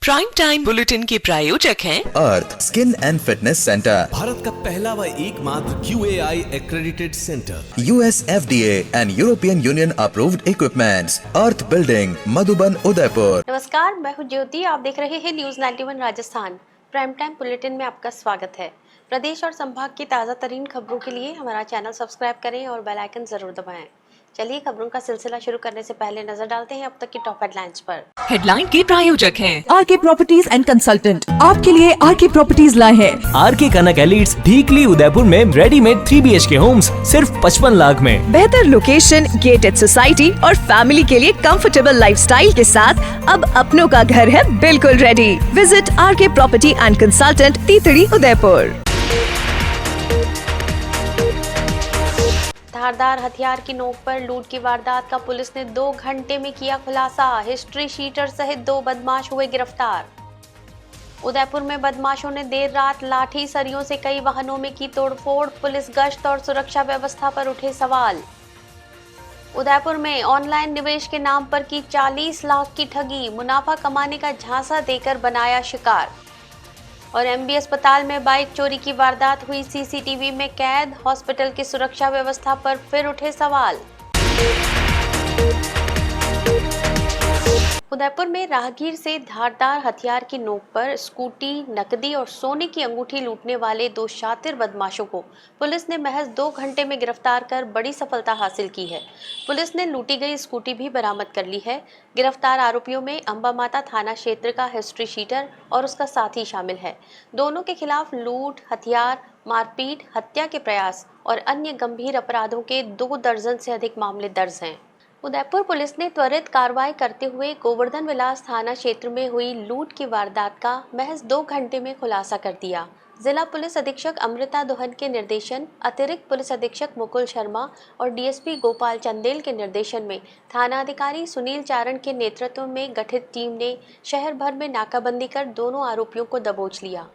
Prime time bulletin के प्रायोजक हैं Arth skin and fitness centre, Bharat का पहला व एकमात्र QAI accredited centre, US FDA and European Union approved equipments, Arth building, Madhuban, Udaipur. नमस्कार, मैं हूं ज्योति। आप देख रहे हैं news 91 Rajasthan. Prime time bulletin में आपका स्वागत है। प्रदेश और संभाग की ताज़ा तरीन खबरों के लिए हमारा चैनल सब्सक्राइब करें और बेल आइकन जरूर दबाएं। चलिए खबरों का सिलसिला शुरू करने से पहले नजर डालते हैं अब तक की टॉप हेडलाइंस पर। हेडलाइन के प्रायोजक हैं आरके प्रॉपर्टीज एंड कंसल्टेंट। आपके लिए आरके प्रॉपर्टीज लाए हैं आरके कनक एलिट्स ढीकली उदयपुर में रेडीमेड 3 BHK होम्स सिर्फ 55 लाख में। बेहतर लोकेशन, गेटेड सोसाइटी और फैमिली के लिए कंफर्टेबल लाइफस्टाइल के साथ अब अपनों का घर है बिल्कुल ready. Visit RK property and consultant, तीतड़ी, उदयपुर। धारदार हथियार की नोक पर लूट की वारदात का पुलिस ने 2 घंटे में किया खुलासा। हिस्ट्री शीटर सहित 2 बदमाश हुए गिरफ्तार। उदयपुर में बदमाशों ने देर रात लाठी सरियों से कई वाहनों में की तोड़फोड़। पुलिस गश्त और सुरक्षा व्यवस्था पर उठे सवाल। उदयपुर में ऑनलाइन निवेश के नाम पर की 40 लाख की ठगी। मुनाफा कमाने का झांसा देकर बनाया शिकार। और MB अस्पताल में बाइक चोरी की वारदात हुई CCTV में कैद। हॉस्पिटल की सुरक्षा व्यवस्था पर फिर उठे सवाल। उदयपुर में राहगीर से धारदार हथियार की नोक पर स्कूटी, नकदी और सोने की अंगूठी लूटने वाले 2 शातिर बदमाशों को पुलिस ने महज 2 घंटे में गिरफ्तार कर बड़ी सफलता हासिल की है। पुलिस ने लूटी गई स्कूटी भी बरामद कर ली है। गिरफ्तार आरोपियों में अंबामाता थाना क्षेत्र का हिस्ट्री शीटर और उसका साथी शामिल है। दोनों के खिलाफ लूट, हथियार, मारपीट, हत्या के प्रयास और अन्य गंभीर अपराधों के 2 दर्जन से अधिक मामले दर्ज हैं। उदयपुर पुलिस ने त्वरित कार्रवाई करते हुए गोवर्धन विलास थाना क्षेत्र में हुई लूट की वारदात का महज 2 घंटे में खुलासा कर दिया। जिला पुलिस अधीक्षक अमृता दोहन के निर्देशन, अतिरिक्त पुलिस अधीक्षक मुकुल शर्मा और DSP गोपाल चंदेल के निर्देशन में थानाधिकारी सुनील चारण के नेतृत्व में गठित टीम ने शहर भर में नाकाबंदी कर दोनों आरोपियों को दबोच लिया।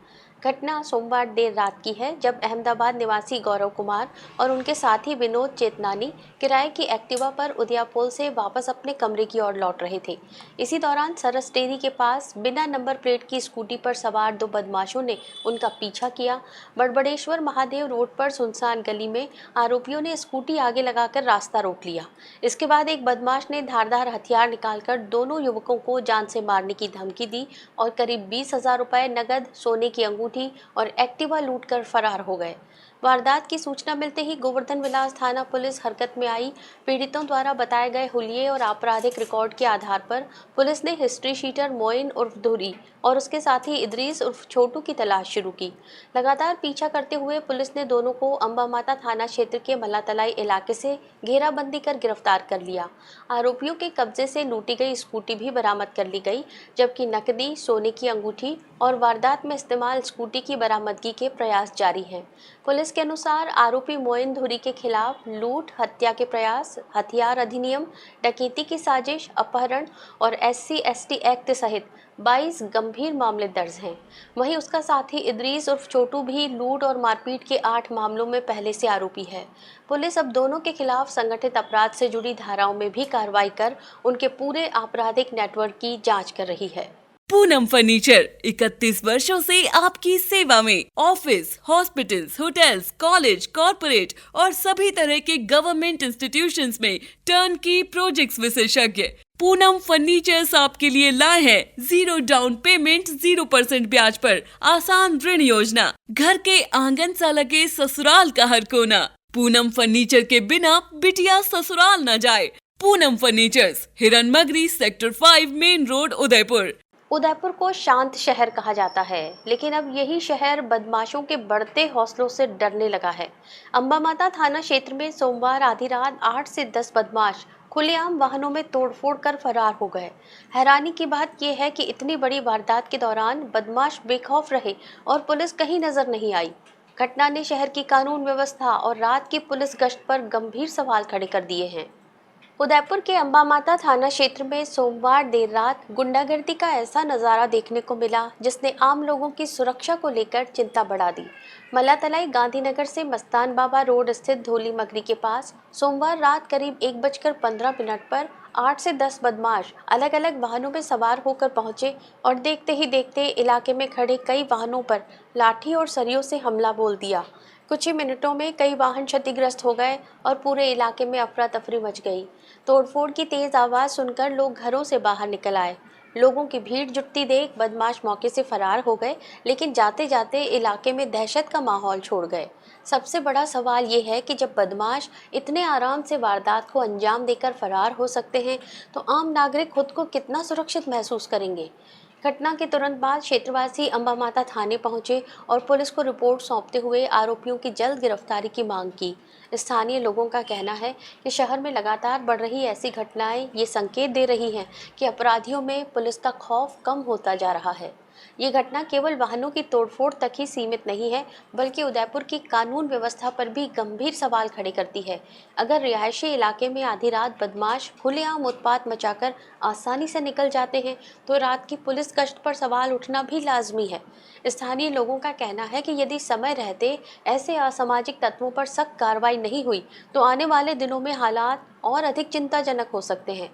घटना सोमवार देर रात की है, जब अहमदाबाद निवासी गौरव कुमार और उनके साथी विनोद चेतनानी किराए की एक्टिवा पर उदयापोल से वापस अपने कमरे की ओर लौट रहे थे। इसी दौरान सरस डेयरी के पास बिना नंबर प्लेट की स्कूटी पर सवार 2 बदमाशों ने उनका पीछा किया। बड़बड़ेश्वर महादेव रोड पर सुनसान गली में आरोपियों ने स्कूटी आगे लगाकर रास्ता रोक लिया। इसके बाद एक बदमाश ने धारदार हथियार निकालकर दोनों युवकों को जान से मारने की धमकी दी और करीब 20,000 रुपए नगद, सोने की अंगूठी और एक्टिवा लूटकर फरार हो गए। वारदात की सूचना मिलते ही गोवर्धन विलास थाना पुलिस हरकत में आई। पीड़ितों द्वारा बताए गए हुलिये और आपराधिक रिकॉर्ड के आधार पर पुलिस ने हिस्ट्री शीटर मोइन उर्फ धुरी और उसके साथी इदरीस उर्फ छोटू की तलाश शुरू की। लगातार पीछा करते हुए पुलिस ने दोनों को अंबामाता थाना क्षेत्र के मल्लातलाई इलाके से घेराबंदी कर गिरफ्तार कर लिया। आरोपियों के कब्जे से लूटी गई स्कूटी भी बरामद कर ली गई, जबकि नकदी, सोने की अंगूठी और वारदात में इस्तेमाल स्कूटी की बरामदगी के प्रयास जारी हैं। पुलिस के अनुसार आरोपी मोइन धुरी के खिलाफ लूट, हत्या के प्रयास, हथियार अधिनियम, डकैती की साजिश, अपहरण और SC/ST एक्ट सहित 22 गंभीर मामले दर्ज हैं। वहीं उसका साथी इदरीस उर्फ छोटू भी लूट और मारपीट के 8 मामलों में पहले से आरोपी है। पुलिस अब दोनों के खिलाफ संगठित अपराध से जुड़ी धाराओं में भी कार्रवाई कर उनके पूरे आपराधिक नेटवर्क की जांच कर रही है। पूनम फर्नीचर 31 वर्षों से आपकी सेवा में। Office, hospitals, hotels, college, corporate और सभी तरह के गवर्नमेंट इंस्टीट्यूशंस में टर्नकी प्रोजेक्ट्स विशेषज्ञ पूनम फर्नीचर्स आपके लिए लाए हैं 0 डाउन पेमेंट, 0% ब्याज पर आसान ऋण योजना। घर के आंगन सा लगे ससुराल का हर कोना। पूनम फर्नीचर के बिना बिटिया ससुराल न जाए। पूनम फर्नीचर्स, हिरन मगरी, sector 5, main road, Udaipur. Udaipur को शांत शहर कहा जाता है, लेकिन अब यही शहर बदमाशों के बढ़ते हौसलों से डरने लगा है। अंबामाता थाना क्षेत्र में सोमवार आधी रात 8 से 10 बदमाश खुलेआम वाहनों में तोड़फोड़ कर फरार हो गए। हैरानी की बात यह है कि इतनी बड़ी वारदात के दौरान बदमाश बेखौफ रहे और पुलिस कहीं नजर नहीं आई। घटना ने शहर की कानून व्यवस्था और रात की पुलिस गश्त पर गंभीर सवाल खड़े कर दिए हैं। उदयपुर के अंबा माता थाना क्षेत्र में सोमवार देर रात गुंडागर्दी का ऐसा नजारा देखने को मिला जिसने आम लोगों की सुरक्षा को लेकर चिंता बढ़ा दी। मलातलाई गांधीनगर से मस्तान बाबा रोड स्थित धोली मगरी के पास सोमवार रात करीब 1:15 पर 8 से 10 बदमाश अलग अलग वाहनों में सवार होकर पहुंचे और देखते ही देखते इलाके में खड़े कई वाहनों पर लाठी और सरियों से हमला बोल दिया। कुछ ही मिनटों में कई वाहन क्षतिग्रस्त हो गए और पूरे इलाके में अफरा तफरी मच गई। तोड़फोड़ की तेज आवाज़ सुनकर लोग घरों से बाहर निकल आए। लोगों की भीड़ जुटती देख बदमाश मौके से फरार हो गए, लेकिन जाते जाते इलाके में दहशत का माहौल छोड़ गए। सबसे बड़ा सवाल ये है कि जब बदमाश इतने आराम से वारदात को अंजाम देकर फरार हो सकते हैं, तो आम नागरिक खुद को कितना सुरक्षित महसूस करेंगे। घटना के तुरंत बाद क्षेत्रवासी अंबा माता थाने पहुंचे और पुलिस को रिपोर्ट सौंपते हुए आरोपियों की जल्द गिरफ्तारी की मांग की। स्थानीय लोगों का कहना है कि शहर में लगातार बढ़ रही ऐसी घटनाएं ये संकेत दे रही हैं कि अपराधियों में पुलिस का खौफ कम होता जा रहा है। ये घटना केवल वाहनों की तोड़फोड़ तक ही सीमित नहीं है, बल्कि उदयपुर की कानून व्यवस्था पर भी गंभीर सवाल खड़े करती है। अगर रिहायशी इलाके में आधी रात बदमाश खुलेआम उत्पात मचाकर आसानी से निकल जाते हैं, तो रात की पुलिस गश्त पर सवाल उठना भी लाजमी है। स्थानीय लोगों का कहना है कि यदि समय रहते ऐसे असामाजिक तत्वों पर सख्त कार्रवाई नहीं हुई, तो आने वाले दिनों में हालात और अधिक चिंताजनक हो सकते हैं।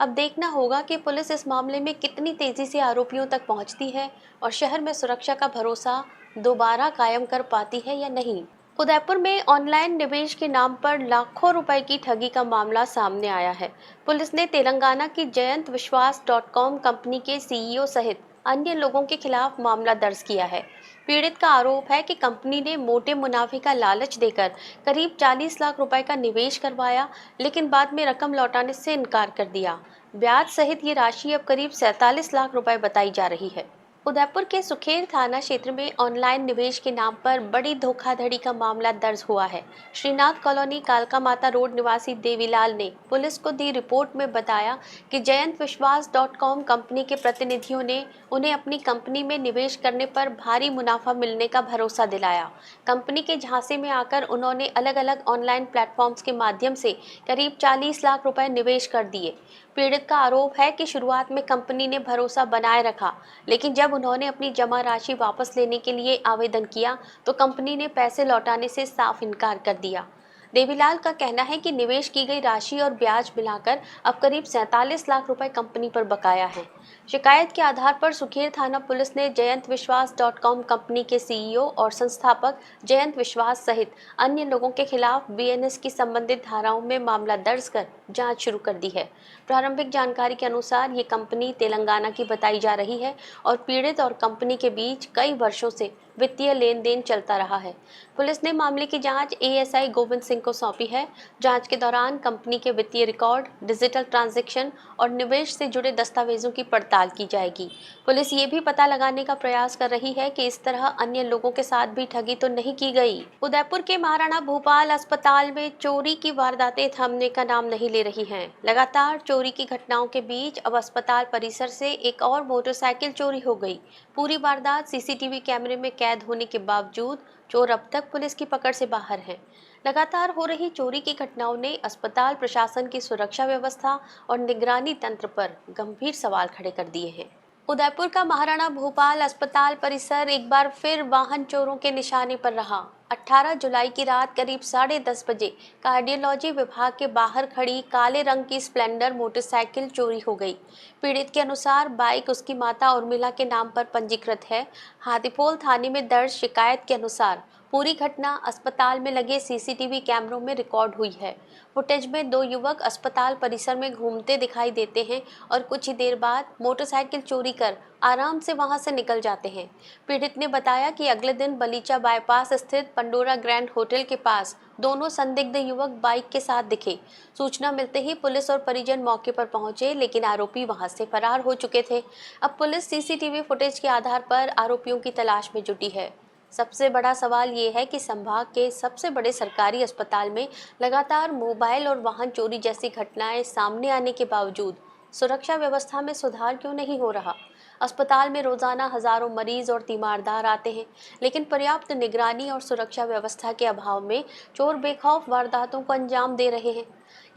अब देखना होगा कि पुलिस इस मामले में कितनी तेजी से आरोपियों तक पहुंचती है और शहर में सुरक्षा का भरोसा दोबारा कायम कर पाती है या नहीं। उदयपुर में ऑनलाइन निवेश के नाम पर लाखों रुपए की ठगी का मामला सामने आया है। पुलिस ने तेलंगाना की जयंतविश्वास.com कंपनी के सीईओ सहित अन्य लोगों के खिलाफ मामला दर्ज किया है। पीड़ित का आरोप है कि कंपनी ने मोटे मुनाफे का लालच देकर करीब 40 लाख रुपए का निवेश करवाया, लेकिन बाद में रकम लौटाने से इनकार कर दिया। ब्याज सहित ये राशि अब करीब 47 लाख रुपए बताई जा रही है। उदयपुर के सुखेर थाना क्षेत्र में ऑनलाइन निवेश के नाम पर बड़ी धोखाधड़ी का मामला दर्ज हुआ है। श्रीनाथ कॉलोनी कालका माता रोड निवासी देवीलाल ने पुलिस को दी रिपोर्ट में बताया कि जयंतविश्वास.com कंपनी के प्रतिनिधियों ने उन्हें अपनी कंपनी में निवेश करने पर भारी मुनाफा मिलने का भरोसा दिलाया। कंपनी के झांसे में आकर उन्होंने अलग अलग ऑनलाइन प्लेटफॉर्म्स के माध्यम से करीब 40 लाख रुपए निवेश कर दिए। पीड़ित का आरोप है कि शुरुआत में कंपनी ने भरोसा बनाए रखा, लेकिन जब उन्होंने अपनी जमा राशि वापस लेने के लिए आवेदन किया तो कंपनी ने पैसे लौटाने से साफ इनकार कर दिया। देवीलाल का कहना है कि निवेश की गई राशि और ब्याज मिलाकर अब करीब 47 लाख रुपए कंपनी पर बकाया है। शिकायत के आधार पर सुखेर थाना पुलिस ने जयंतविश्वास.com कंपनी के सीईओ और संस्थापक जयंत विश्वास सहित अन्य लोगों के खिलाफ बीएनएस की संबंधित धाराओं में मामला दर्ज कर जांच शुरू कर दी है। प्रारंभिक जानकारी के अनुसार ये कंपनी तेलंगाना की बताई जा रही है और पीड़ित और कंपनी के बीच कई वर्षों से वित्तीय लेन देन चलता रहा है। पुलिस ने मामले की जांच एएसआई गोविंद सिंह को सौंपी है। जांच के दौरान कंपनी के वित्तीय रिकॉर्ड, डिजिटल ट्रांजैक्शन और निवेश से जुड़े दस्तावेजों की पड़ताल की जाएगी। पुलिस ये भी पता लगाने का प्रयास कर रही है कि इस तरह अन्य लोगों के साथ भी ठगी तो नहीं की गई। उदयपुर के महाराणा भूपाल अस्पताल में चोरी की वारदातें थमने का नाम नहीं ले रही हैं। लगातार चोरी की घटनाओं के बीच अब अस्पताल परिसर से एक और मोटरसाइकिल चोरी हो गई। पूरी वारदात सीसीटीवी कैमरे में कैद होने के बावजूद चोर अब तक पुलिस की पकड़ से बाहर हैं। लगातार हो रही चोरी की घटनाओं ने अस्पताल प्रशासन की सुरक्षा व्यवस्था और निगरानी तंत्र पर गंभीर सवाल खड़े कर दिए हैं। उदयपुर का महाराणा भूपाल अस्पताल परिसर एक बार फिर वाहन चोरों के निशाने पर रहा। 18 जुलाई की रात करीब 10:30 बजे कार्डियोलॉजी विभाग के बाहर खड़ी काले रंग की स्प्लेंडर मोटरसाइकिल चोरी हो गई। पीड़ित के अनुसार बाइक उसकी माता उर्मिला के नाम पर पंजीकृत है। हाथीपोल थाने में दर्ज शिकायत के अनुसार पूरी घटना अस्पताल में लगे सीसीटीवी कैमरों में रिकॉर्ड हुई है। फुटेज में 2 युवक अस्पताल परिसर में घूमते दिखाई देते हैं और कुछ ही देर बाद मोटरसाइकिल चोरी कर आराम से वहां से निकल जाते हैं। पीड़ित ने बताया कि अगले दिन बलीचा बाईपास स्थित पंडोरा ग्रैंड होटल के पास दोनों संदिग्ध युवक बाइक के साथ दिखे। सूचना मिलते ही पुलिस और परिजन मौके पर पहुंचे, लेकिन आरोपी वहां से फरार हो चुके थे। अब पुलिस सीसीटीवी फुटेज के आधार पर आरोपियों की तलाश में जुटी है। सबसे बड़ा सवाल ये है कि संभाग के सबसे बड़े सरकारी अस्पताल में लगातार मोबाइल और वाहन चोरी जैसी घटनाएं सामने आने के बावजूद सुरक्षा व्यवस्था में सुधार क्यों नहीं हो रहा। अस्पताल में रोजाना हजारों मरीज और तीमारदार आते हैं, लेकिन पर्याप्त निगरानी और सुरक्षा व्यवस्था के अभाव में चोर बेखौफ वारदातों को अंजाम दे रहे हैं।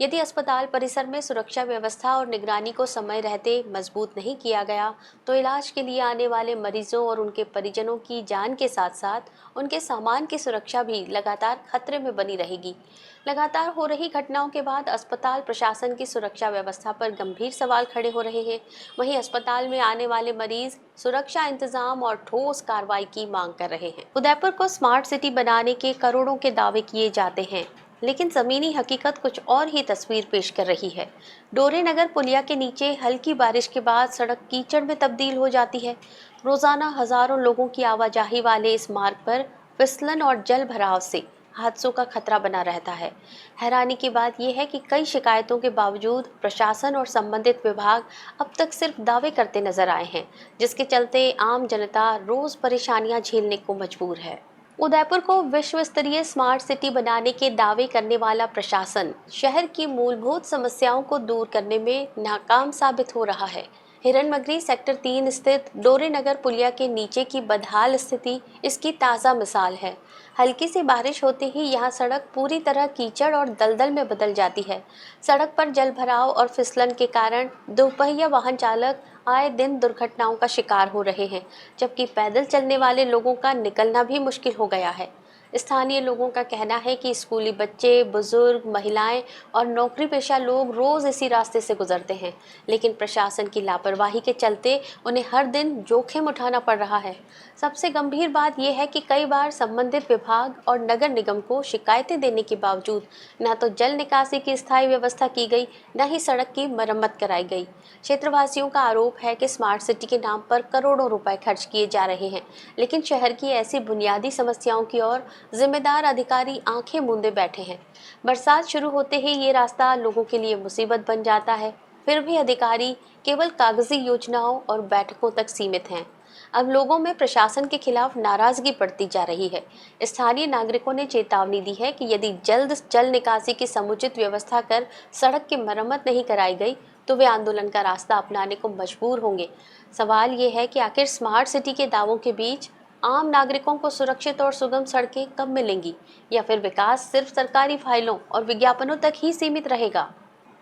यदि अस्पताल परिसर में सुरक्षा व्यवस्था और निगरानी को समय रहते मजबूत नहीं किया गया तो इलाज के लिए आने वाले मरीजों और उनके परिजनों की जान के साथ साथ उनके सामान की सुरक्षा भी लगातार खतरे में बनी रहेगी। लगातार हो रही घटनाओं के बाद अस्पताल प्रशासन की सुरक्षा व्यवस्था पर गंभीर सवाल खड़े हो रहे हैं। वहीं अस्पताल में आने वाले मरीज सुरक्षा इंतजाम और ठोस कार्रवाई की मांग कर रहे हैं। उदयपुर को स्मार्ट सिटी बनाने के करोड़ों के दावे किए जाते हैं, लेकिन ज़मीनी हकीकत कुछ और ही तस्वीर पेश कर रही है। डोरे नगर पुलिया के नीचे हल्की बारिश के बाद सड़क कीचड़ में तब्दील हो जाती है। रोजाना हजारों लोगों की आवाजाही वाले इस मार्ग पर फिसलन और जल भराव से हादसों का खतरा बना रहता है। हैरानी की बात यह है कि कई शिकायतों के बावजूद प्रशासन और संबंधित विभाग अब तक सिर्फ दावे करते नजर आए हैं, जिसके चलते आम जनता रोज परेशानियां झेलने को मजबूर है। उदयपुर को विश्व स्तरीय स्मार्ट सिटी बनाने के दावे करने वाला प्रशासन शहर की मूलभूत समस्याओं को दूर करने में नाकाम साबित हो रहा है। हिरनमगरी सेक्टर 3 स्थित डोरे नगर पुलिया के नीचे की बदहाल स्थिति इसकी ताज़ा मिसाल है। हल्की सी बारिश होते ही यहाँ सड़क पूरी तरह कीचड़ और दलदल में बदल जाती है। सड़क पर जल भराव और फिसलन के कारण दोपहिया वाहन चालक आए दिन दुर्घटनाओं का शिकार हो रहे हैं, जबकि पैदल चलने वाले लोगों का निकलना भी मुश्किल हो गया है। स्थानीय लोगों का कहना है कि स्कूली बच्चे, बुजुर्ग, महिलाएं और नौकरी पेशा लोग रोज इसी रास्ते से गुजरते हैं, लेकिन प्रशासन की लापरवाही के चलते उन्हें हर दिन जोखिम उठाना पड़ रहा है। सबसे गंभीर बात यह है कि कई बार संबंधित विभाग और नगर निगम को शिकायतें देने के बावजूद न तो जल निकासी की स्थायी व्यवस्था की गई, न ही सड़क की मरम्मत कराई गई। क्षेत्रवासियों का आरोप है कि स्मार्ट सिटी के नाम पर करोड़ों रुपए खर्च किए जा रहे हैं, लेकिन शहर की ऐसी बुनियादी समस्याओं की ओर जिम्मेदार अधिकारी आंखें मूंदे बैठे हैं। बरसात शुरू होते ही ये रास्ता लोगों के लिए मुसीबत बन जाता है, फिर भी अधिकारी केवल कागजी योजनाओं और बैठकों तक सीमित हैं। अब लोगों में प्रशासन के खिलाफ नाराजगी बढ़ती जा रही है। स्थानीय नागरिकों ने चेतावनी दी है कि यदि जल्द जल निकासी की समुचित व्यवस्था कर सड़क की मरम्मत नहीं कराई गई तो वे आंदोलन का रास्ता अपनाने को मजबूर होंगे। सवाल ये है कि आखिर स्मार्ट सिटी के दावों के बीच आम नागरिकों को सुरक्षित और सुगम सड़कें कब मिलेंगी, या फिर विकास सिर्फ सरकारी फाइलों और विज्ञापनों तक ही सीमित रहेगा।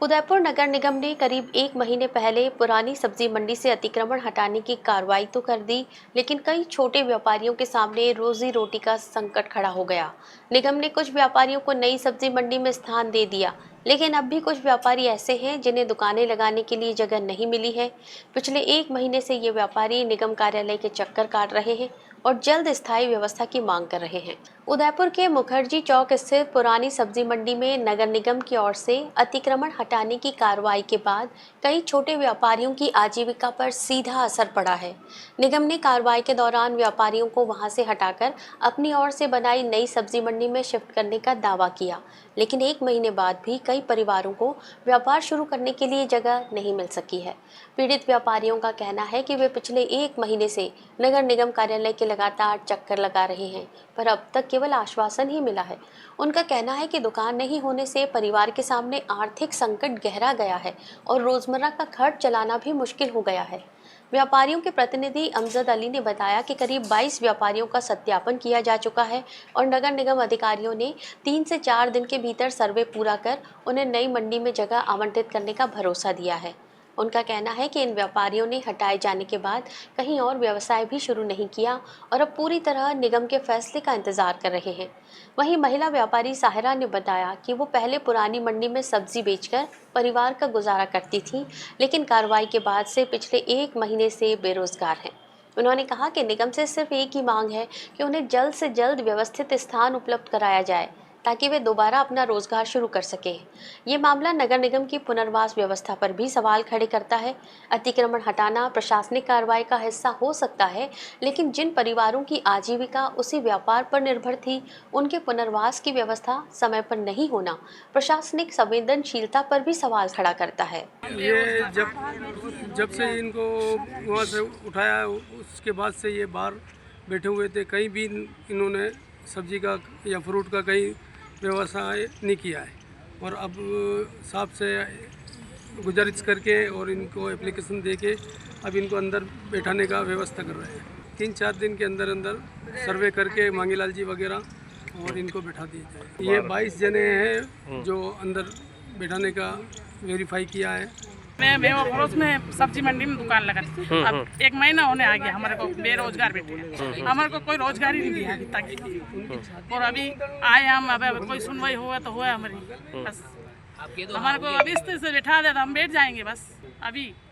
उदयपुर नगर निगम ने करीब 1 महीने पहले पुरानी सब्जी मंडी से अतिक्रमण हटाने की कार्रवाई तो कर दी, लेकिन कई छोटे व्यापारियों के सामने रोजी रोटी का संकट खड़ा हो गया। निगम ने कुछ व्यापारियों को नई सब्जी मंडी में स्थान दे दिया, लेकिन अब भी कुछ व्यापारी ऐसे हैं जिन्हें दुकानें लगाने के लिए जगह नहीं मिली है। पिछले 1 महीने से ये व्यापारी निगम कार्यालय के चक्कर काट रहे हैं और जल्द स्थायी व्यवस्था की मांग कर रहे हैं। उदयपुर के मुखर्जी चौक स्थित पुरानी सब्जी मंडी में नगर निगम की ओर से अतिक्रमण हटाने की कार्रवाई के बाद कई छोटे व्यापारियों की आजीविका पर सीधा असर पड़ा है। निगम ने कार्रवाई के दौरान व्यापारियों को वहां से हटाकर अपनी ओर से बनाई नई सब्जी मंडी में शिफ्ट करने का दावा किया, लेकिन 1 महीने बाद भी कई परिवारों को व्यापार शुरू करने के लिए जगह नहीं मिल सकी है। पीड़ित व्यापारियों का कहना है कि वे पिछले 1 महीने से नगर निगम कार्यालय के लगातार चक्कर लगा रहे हैं, पर अब तक केवल आश्वासन ही मिला है। उनका कहना है कि दुकान नहीं होने से परिवार के सामने आर्थिक संकट गहरा गया है और रोजमर्रा का खर्च चलाना भी मुश्किल हो गया है। व्यापारियों के प्रतिनिधि अमजद अली ने बताया कि करीब 22 व्यापारियों का सत्यापन किया जा चुका है और नगर निगम अधिकारियों ने 3 से 4 दिन के भीतर सर्वे पूरा कर उन्हें नई मंडी में जगह आवंटित करने का भरोसा दिया है। उनका कहना है कि इन व्यापारियों ने हटाए जाने के बाद कहीं और व्यवसाय भी शुरू नहीं किया और अब पूरी तरह निगम के फैसले का इंतजार कर रहे हैं। वहीं महिला व्यापारी साहिरा ने बताया कि वो पहले पुरानी मंडी में सब्जी बेचकर परिवार का गुजारा करती थी, लेकिन कार्रवाई के बाद से पिछले 1 महीने से बेरोजगार हैं। उन्होंने कहा कि निगम से सिर्फ एक ही मांग है कि उन्हें जल्द से जल्द व्यवस्थित स्थान उपलब्ध कराया जाए ताकि वे दोबारा अपना रोजगार शुरू कर सकें। ये मामला नगर निगम की पुनर्वास व्यवस्था पर भी सवाल खड़े करता है। अतिक्रमण हटाना प्रशासनिक कार्रवाई का हिस्सा हो सकता है, लेकिन जिन परिवारों की आजीविका उसी व्यापार पर निर्भर थी, उनके पुनर्वास की व्यवस्था समय पर नहीं होना प्रशासनिक संवेदनशीलता पर भी सवाल खड़ा करता है। ये जब से इनको वहाँ से उठाया उसके बाद से ये बाहर बैठे हुए थे, कहीं भी इन्होंने सब्जी का या फ्रूट का कहीं व्यवसाय नहीं किया है। और अब साहब से गुजारिश करके और इनको एप्लीकेशन दे के अब इनको अंदर बैठाने का व्यवस्था कर रहे हैं। 3-4 दिन के अंदर अंदर सर्वे करके मांगीलाल जी वगैरह और इनको बैठा दिए जाए। ये 22 जने हैं जो अंदर बैठाने का वेरीफाई किया है। मैं वो पड़ोस में सब्जी मंडी में दुकान लगाती हूँ। अब 1 महीना होने आ गया हमारे को बेरोजगार बैठे हैं। हमारे को कोई रोजगार ही नहीं दिया अभी तक। और अभी आए हम, अब कोई सुनवाई हुआ तो हुआ हमारी, बस हमारे को अभी इस तरह से बैठा दे तो हम बैठ जाएंगे बस।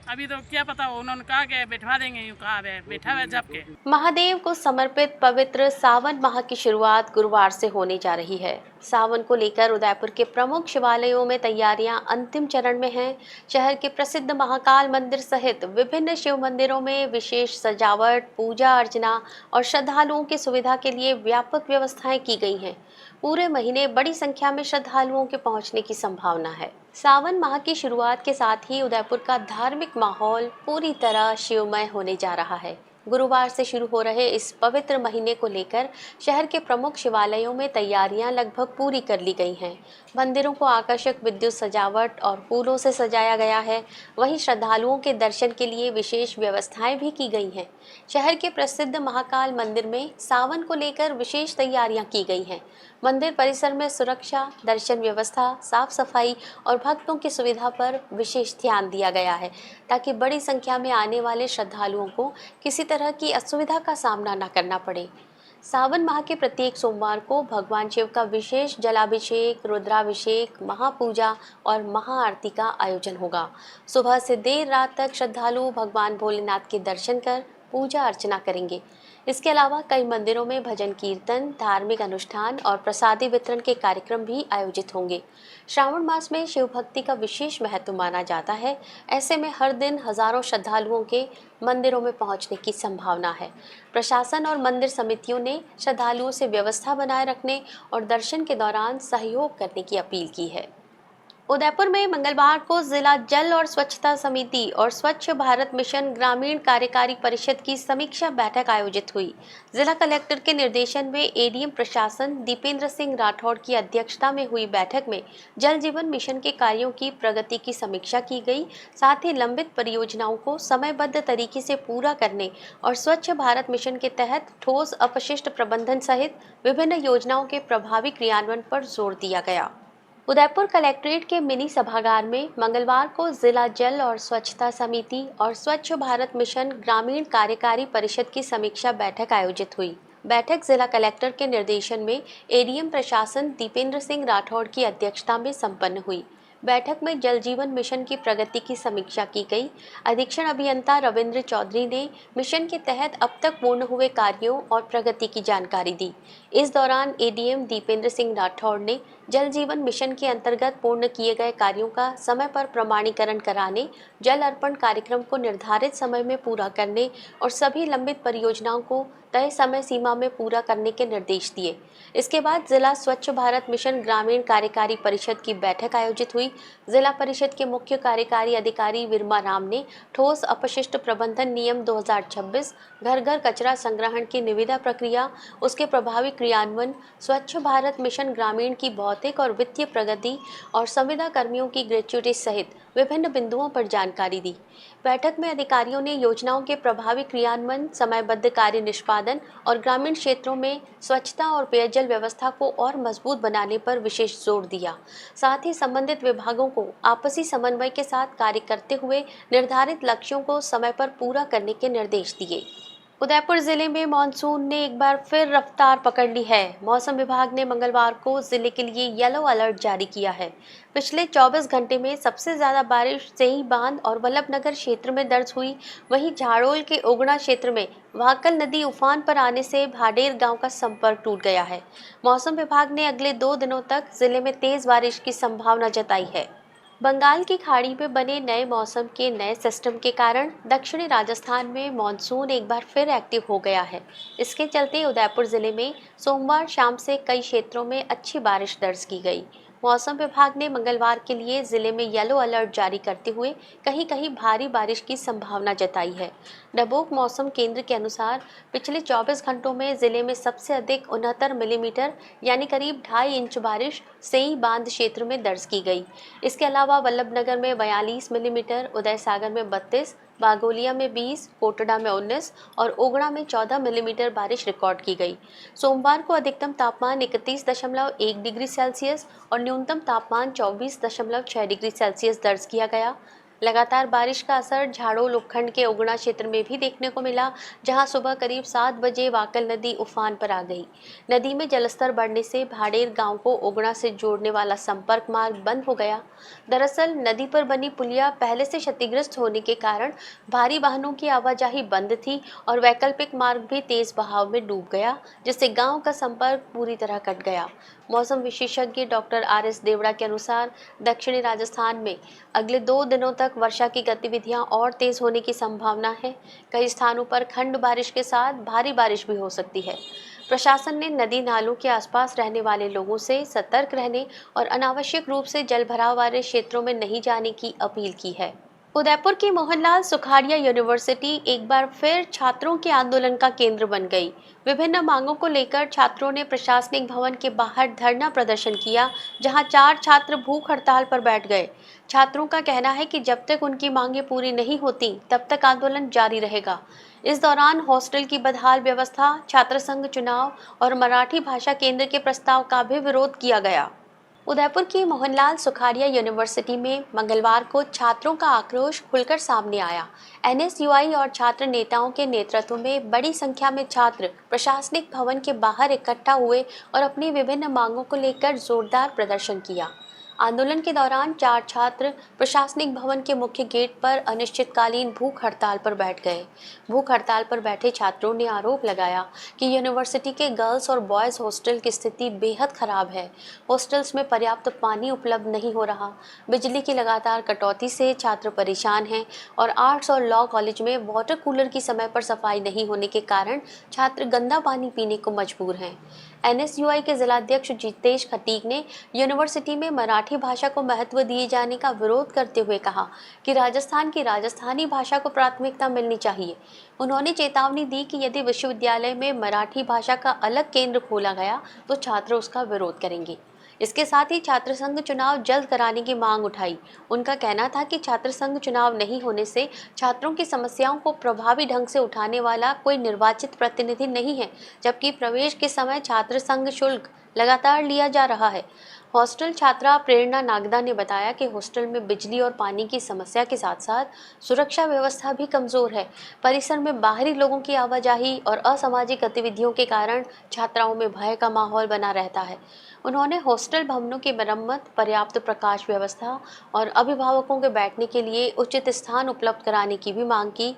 अभी तो क्या पता, उन्होंने कहा कि बैठवा देंगे, यूँ कहा बैठा हुआ जब के। महादेव को समर्पित पवित्र सावन माह की शुरुआत गुरुवार से होने जा रही है। सावन को लेकर उदयपुर के प्रमुख शिवालयों में तैयारियां अंतिम चरण में हैं। शहर के प्रसिद्ध महाकाल मंदिर सहित विभिन्न शिव मंदिरों में विशेष सजावट, पूजा अर्चना और श्रद्धालुओं की सुविधा के लिए व्यापक व्यवस्थाएं की गई हैं। पूरे महीने बड़ी संख्या में श्रद्धालुओं के पहुंचने की संभावना है। सावन माह की शुरुआत के साथ ही उदयपुर का धार्मिक माहौल पूरी तरह शिवमय होने जा रहा है। गुरुवार से शुरू हो रहे इस पवित्र महीने को लेकर शहर के प्रमुख शिवालयों में तैयारियां लगभग पूरी कर ली गई हैं। मंदिरों को आकर्षक विद्युत सजावट और फूलों से सजाया गया है। वहीं श्रद्धालुओं के दर्शन के लिए विशेष व्यवस्थाएं भी की गई हैं। शहर के प्रसिद्ध महाकाल मंदिर में सावन को लेकर विशेष तैयारियां की गई हैं। मंदिर परिसर में सुरक्षा, दर्शन व्यवस्था, साफ सफाई और भक्तों की सुविधा पर विशेष ध्यान दिया गया है ताकि बड़ी संख्या में आने वाले श्रद्धालुओं को किसी तरह की असुविधा का सामना न करना पड़े। सावन माह के प्रत्येक सोमवार को भगवान शिव का विशेष जलाभिषेक, रुद्राभिषेक, महापूजा और महाआरती का आयोजन होगा। सुबह से देर रात तक श्रद्धालु भगवान भोलेनाथ के दर्शन कर पूजा अर्चना करेंगे। इसके अलावा कई मंदिरों में भजन कीर्तन, धार्मिक अनुष्ठान और प्रसादी वितरण के कार्यक्रम भी आयोजित होंगे। श्रावण मास में शिव भक्ति का विशेष महत्व माना जाता है। ऐसे में हर दिन हजारों श्रद्धालुओं के मंदिरों में पहुंचने की संभावना है। प्रशासन और मंदिर समितियों ने श्रद्धालुओं से व्यवस्था बनाए रखने और दर्शन के दौरान सहयोग करने की अपील की है। उदयपुर में मंगलवार को जिला जल और स्वच्छता समिति और स्वच्छ भारत मिशन ग्रामीण कार्यकारी परिषद की समीक्षा बैठक आयोजित हुई। जिला कलेक्टर के निर्देशन में एडीएम प्रशासन दीपेंद्र सिंह राठौड़ की अध्यक्षता में हुई बैठक में जल जीवन मिशन के कार्यों की प्रगति की समीक्षा की गई। साथ ही लंबित परियोजनाओं को समयबद्ध तरीके से पूरा करने और स्वच्छ भारत मिशन के तहत ठोस अपशिष्ट प्रबंधन सहित विभिन्न योजनाओं के प्रभावी क्रियान्वयन पर जोर दिया गया। उदयपुर कलेक्ट्रेट के मिनी सभागार में मंगलवार को जिला जल और स्वच्छता समिति और स्वच्छ भारत मिशन ग्रामीण कार्यकारी परिषद की समीक्षा बैठक आयोजित हुई। बैठक जिला कलेक्टर के निर्देशन में एडीएम प्रशासन दीपेंद्र सिंह राठौड़ की अध्यक्षता में संपन्न हुई। बैठक में जल जीवन मिशन की प्रगति की समीक्षा की गई। अधीक्षण अभियंता रविंद्र चौधरी ने मिशन के तहत अब तक पूर्ण हुए कार्यों और प्रगति की जानकारी दी। इस दौरान एडीएम दीपेंद्र सिंह राठौड़ ने जल जीवन मिशन के अंतर्गत पूर्ण किए गए कार्यों का समय पर प्रमाणीकरण कराने, जल अर्पण कार्यक्रम को निर्धारित समय में पूरा करने और सभी लंबित परियोजनाओं को तय समय सीमा में पूरा करने के निर्देश दिए। इसके बाद जिला स्वच्छ भारत मिशन ग्रामीण कार्यकारी परिषद की बैठक आयोजित हुई। जिला परिषद के मुख्य कार्यकारी अधिकारी विरमा राम ने ठोस अपशिष्ट प्रबंधन नियम 2026, घर घर कचरा संग्रहण की निविदा प्रक्रिया, उसके प्रभावी क्रियान्वयन, स्वच्छ भारत मिशन ग्रामीण की भौतिक और वित्तीय प्रगति और संविदा कर्मियों की ग्रेच्युटी सहित विभिन्न बिंदुओं पर जानकारी दी। बैठक में अधिकारियों ने योजनाओं के प्रभावी क्रियान्वयन, समयबद्ध कार्य निष्पादन और ग्रामीण क्षेत्रों में स्वच्छता और पेयजल व्यवस्था को और मजबूत बनाने पर विशेष जोर दिया। साथ ही संबंधित विभागों को आपसी समन्वय के साथ कार्य करते हुए निर्धारित लक्ष्यों को समय पर पूरा करने के निर्देश दिए। उदयपुर जिले में मानसून ने एक बार फिर रफ्तार पकड़ ली है। मौसम विभाग ने मंगलवार को जिले के लिए येलो अलर्ट जारी किया है। पिछले 24 घंटे में सबसे ज्यादा बारिश सेही बांध और वल्लभनगर क्षेत्र में दर्ज हुई। वहीं झाड़ोल के ओगड़ा क्षेत्र में वाकल नदी उफान पर आने से भाडेर गांव का संपर्क टूट गया है। मौसम विभाग ने अगले 2 दिनों तक जिले में तेज बारिश की संभावना जताई है। बंगाल की खाड़ी में बने नए मौसम के नए सिस्टम के कारण दक्षिणी राजस्थान में मानसून एक बार फिर एक्टिव हो गया है। इसके चलते उदयपुर जिले में सोमवार शाम से कई क्षेत्रों में अच्छी बारिश दर्ज की गई। मौसम विभाग ने मंगलवार के लिए जिले में येलो अलर्ट जारी करते हुए कहीं कहीं भारी बारिश की संभावना जताई है। डबोक मौसम केंद्र के अनुसार पिछले 24 घंटों में जिले में सबसे अधिक 69 मिलीमीटर यानी करीब 2.5 इंच बारिश सेई बांध क्षेत्र में दर्ज की गई। इसके अलावा वल्लभनगर में 42 मिलीमीटर, उदय सागर में 32, बागोलिया में 20, कोटड़ा में 19 और ओगड़ा में 14 मिलीमीटर बारिश रिकॉर्ड की गई। सोमवार को अधिकतम तापमान 31.1 डिग्री सेल्सियस और न्यूनतम तापमान 24.6 डिग्री सेल्सियस दर्ज किया गया। लगातार बारिश का असर झाड़ो लुखंड के ओगड़ा क्षेत्र में भी देखने को मिला, जहां सुबह करीब 7 बजे वाकल नदी उफान पर आ गई। नदी में जलस्तर बढ़ने से भाड़ेर गांव को ओगड़ा से जोड़ने वाला संपर्क मार्ग बंद हो गया। दरअसल नदी पर बनी पुलिया पहले से क्षतिग्रस्त होने के कारण भारी वाहनों की आवाजाही बंद थी और वैकल्पिक मार्ग भी तेज बहाव में डूब गया, जिससे गाँव का संपर्क पूरी तरह कट गया। मौसम विशेषज्ञ डॉक्टर RS देवड़ा के अनुसार दक्षिणी राजस्थान में अगले 2 दिनों तक वर्षा की गतिविधियां और तेज होने की संभावना है। कई स्थानों पर खंड बारिश के साथ भारी बारिश भी हो सकती है। प्रशासन ने नदी नालों के आसपास रहने वाले लोगों से सतर्क रहने और अनावश्यक रूप से जलभराव वाले क्षेत्रों में नहीं जाने की अपील की है। उदयपुर की मोहनलाल सुखाड़िया यूनिवर्सिटी एक बार फिर छात्रों के आंदोलन का केंद्र बन गई। विभिन्न मांगों को लेकर छात्रों ने प्रशासनिक भवन के बाहर धरना प्रदर्शन किया, जहां 4 छात्र भूख हड़ताल पर बैठ गए। छात्रों का कहना है कि जब तक उनकी मांगें पूरी नहीं होती तब तक आंदोलन जारी रहेगा। इस दौरान हॉस्टल की बदहाल व्यवस्था, छात्र संघ चुनाव और मराठी भाषा केंद्र के प्रस्ताव का भी विरोध किया गया। उदयपुर की मोहनलाल सुखाड़िया यूनिवर्सिटी में मंगलवार को छात्रों का आक्रोश खुलकर सामने आया। NSUI और छात्र नेताओं के नेतृत्व में बड़ी संख्या में छात्र प्रशासनिक भवन के बाहर इकट्ठा हुए और अपनी विभिन्न मांगों को लेकर जोरदार प्रदर्शन किया। आंदोलन के दौरान 4 छात्र प्रशासनिक भवन के मुख्य गेट पर अनिश्चितकालीन भूख हड़ताल पर बैठ गए। भूख हड़ताल पर बैठे छात्रों ने आरोप लगाया कि यूनिवर्सिटी के गर्ल्स और बॉयज़ हॉस्टल की स्थिति बेहद खराब है। हॉस्टल्स में पर्याप्त पानी उपलब्ध नहीं हो रहा। बिजली की लगातार कटौती से छात्र परेशान हैं और आर्ट्स और लॉ कॉलेज में वाटर कूलर की समय पर सफाई नहीं होने के कारण छात्र गंदा पानी पीने को मजबूर हैं। NSUI के जिलाध्यक्ष जितेश खटीक ने यूनिवर्सिटी में मराठी भाषा को महत्व दिए जाने का विरोध करते हुए कहा कि राजस्थान की राजस्थानी भाषा को प्राथमिकता मिलनी चाहिए। उन्होंने चेतावनी दी कि यदि विश्वविद्यालय में मराठी भाषा का अलग केंद्र खोला गया तो छात्र उसका विरोध करेंगे। इसके साथ ही छात्र संघ चुनाव जल्द कराने की मांग उठाई। उनका कहना था कि छात्र संघ चुनाव नहीं होने से छात्रों की समस्याओं को प्रभावी ढंग से उठाने वाला कोई निर्वाचित प्रतिनिधि नहीं है, जबकि प्रवेश के समय छात्र संघ शुल्क लगातार लिया जा रहा है। हॉस्टल छात्रा प्रेरणा नागदा ने बताया कि हॉस्टल में बिजली और पानी की समस्या के साथ साथ सुरक्षा व्यवस्था भी कमज़ोर है। परिसर में बाहरी लोगों की आवाजाही और असामाजिक गतिविधियों के कारण छात्राओं में भय का माहौल बना रहता है। उन्होंने हॉस्टल भवनों की मरम्मत, पर्याप्त प्रकाश व्यवस्था और अभिभावकों के बैठने के लिए उचित स्थान उपलब्ध कराने की भी मांग की।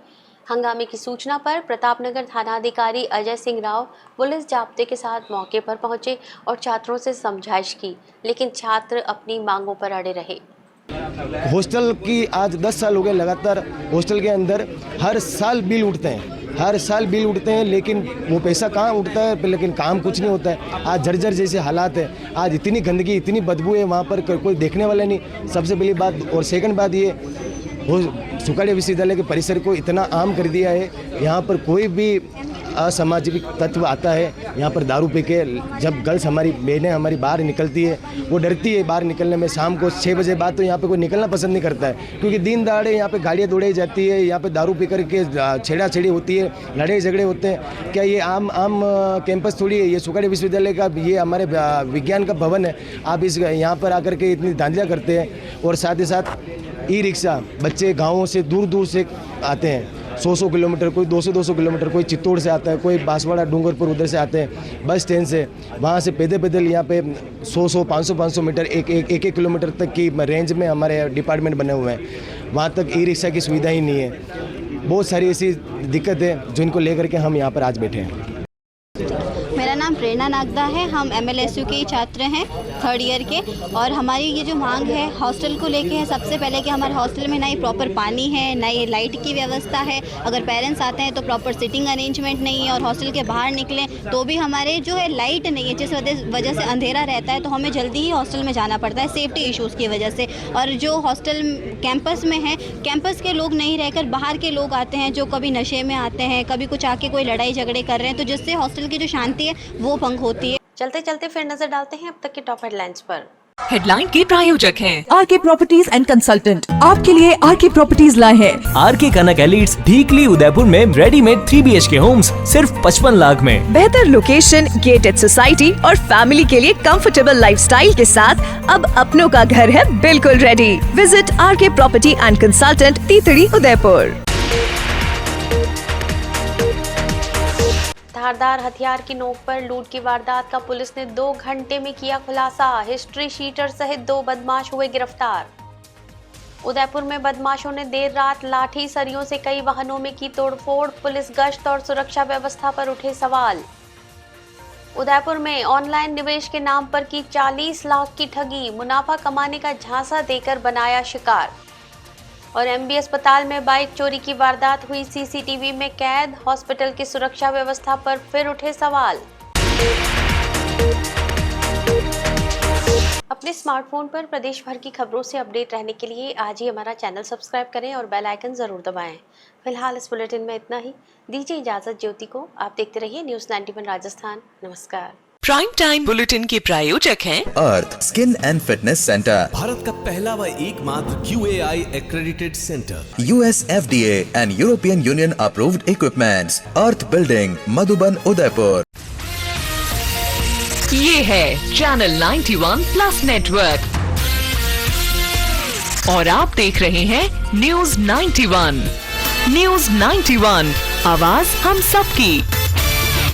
हंगामे की सूचना पर प्रतापनगर थानाधिकारी अजय सिंह राव पुलिस जाब्ते के साथ मौके पर पहुंचे और छात्रों से समझाइश की, लेकिन छात्र अपनी मांगों पर अड़े रहे। हॉस्टल की आज 10 साल हो गए लगातार हॉस्टल के अंदर हर साल बिल उठते हैं, लेकिन वो पैसा कहाँ उठता है, लेकिन काम कुछ नहीं होता है। आज जर्जर जैसे हालात है, आज इतनी गंदगी, इतनी बदबू है, वहाँ पर कोई देखने वाला नहीं। सबसे पहली बात। और सेकंड बात ये, वो सुखाड़िया विश्वविद्यालय के परिसर को इतना आम कर दिया है। यहाँ पर कोई भी असामाजिक तत्व आता है, यहाँ पर दारू पी के, जब गर्ल्स हमारी बहनें हमारी बाहर निकलती है, वो डरती है बाहर निकलने में। शाम को 6 बजे बाद तो यहाँ पे कोई निकलना पसंद नहीं करता है, क्योंकि दिन दहाड़े यहाँ पे गाड़ियाँ दौड़ाई जाती है, यहाँ पे दारू पी करके छेड़ा-छेड़ी होती है, लड़ाई झगड़े होते हैं। क्या ये आम कैंपस थोड़ी है? ये सुखाड़िया विश्वविद्यालय का, ये हमारे विज्ञान का भवन है। आप इस यहाँ पर आकर के इतनी धांधलियाँ करते हैं। और साथ ही साथ ई-रिक्शा, बच्चे गाँवों से दूर से आते हैं, 100 किलोमीटर, कोई 200 किलोमीटर, कोई चित्तौड़ से आता है, कोई बांसवाड़ा डूंगरपुर उधर से आते हैं बस स्टैंड से। वहाँ से पैदल यहाँ पे 100 500 मीटर, एक किलोमीटर तक की रेंज में हमारे डिपार्टमेंट बने हुए हैं। वहाँ तक ई-रिक्शा की सुविधा ही नहीं है। बहुत सारी ऐसी दिक्कत है जिनको लेकर के हम यहाँ पर आज बैठे हैं। मेरा नाम प्रेरणा नागदा है। हम MLSU के छात्र हैं 3rd ईयर के, और हमारी ये जो मांग है हॉस्टल को लेके है। सबसे पहले कि हमारे हॉस्टल में ना ही प्रॉपर पानी है, ना ही लाइट की व्यवस्था है। अगर पेरेंट्स आते हैं तो प्रॉपर सिटिंग अरेंजमेंट नहीं है, और हॉस्टल के बाहर निकलें तो भी हमारे जो है लाइट नहीं है, जिस वजह से अंधेरा रहता है, तो हमें जल्दी ही हॉस्टल में जाना पड़ता है सेफ्टी इश्यूज़ की वजह से। और जो हॉस्टल कैंपस में है, कैंपस के लोग नहीं रहकर बाहर के लोग आते हैं, जो कभी नशे में आते हैं, कभी कुछ आके कोई लड़ाई झगड़े कर रहे हैं, तो जिससे हॉस्टल की जो शांति है वो भंग होती है। चलते चलते फिर नजर डालते हैं अब तक के टॉप हेडलाइंस पर। हेडलाइन के प्रायोजक हैं आरके प्रॉपर्टीज एंड कंसल्टेंट आपके लिए आरके प्रॉपर्टीज लाए हैं। आरके कनक एलिट्स ढीकली उदयपुर में रेडीमेड 3 BHK होम्स सिर्फ 55 लाख में। बेहतर लोकेशन, गेटेड सोसाइटी और फैमिली के लिए कंफर्टेबल लाइफस्टाइल के साथ अब अपनों का घर है बिल्कुल ready. Visit RK property and consultant, तीतड़ी, उदयपुर। धारदार हथियार की नोक पर लूट की वारदात का पुलिस ने 2 घंटे में किया खुलासा। हिस्ट्री शीटर सहित 2 बदमाश हुए गिरफ्तार। उदयपुर में बदमाशों ने देर रात लाठी सरियों से कई वाहनों में की तोड़फोड़। पुलिस गश्त और सुरक्षा व्यवस्था पर उठे सवाल। उदयपुर में ऑनलाइन निवेश के नाम पर की 40 लाख की ठगी। मुनाफा कमाने का झांसा देकर बनाया शिकार। और MB अस्पताल में बाइक चोरी की वारदात हुई CCTV में कैद। हॉस्पिटल की सुरक्षा व्यवस्था पर फिर उठे सवाल। अपने स्मार्टफोन पर प्रदेश भर की खबरों से अपडेट रहने के लिए आज ही हमारा चैनल सब्सक्राइब करें और बेल आइकन जरूर दबाएं। फिलहाल इस बुलेटिन में इतना ही। दीजिए इजाजत ज्योति को। आप देखते रहिए न्यूज़ 91 राजस्थान। नमस्कार। प्राइम टाइम बुलेटिन के प्रायोजक हैं Arth skin and fitness centre, Bharat का पहला व एकमात्र QAI accredited center, US FDA and European Union approved equipments, earth building, Madhuban, Udaipur. ये है चैनल 91 प्लस नेटवर्क और आप देख रहे हैं न्यूज़ 91। न्यूज़ 91, आवाज हम सबकी।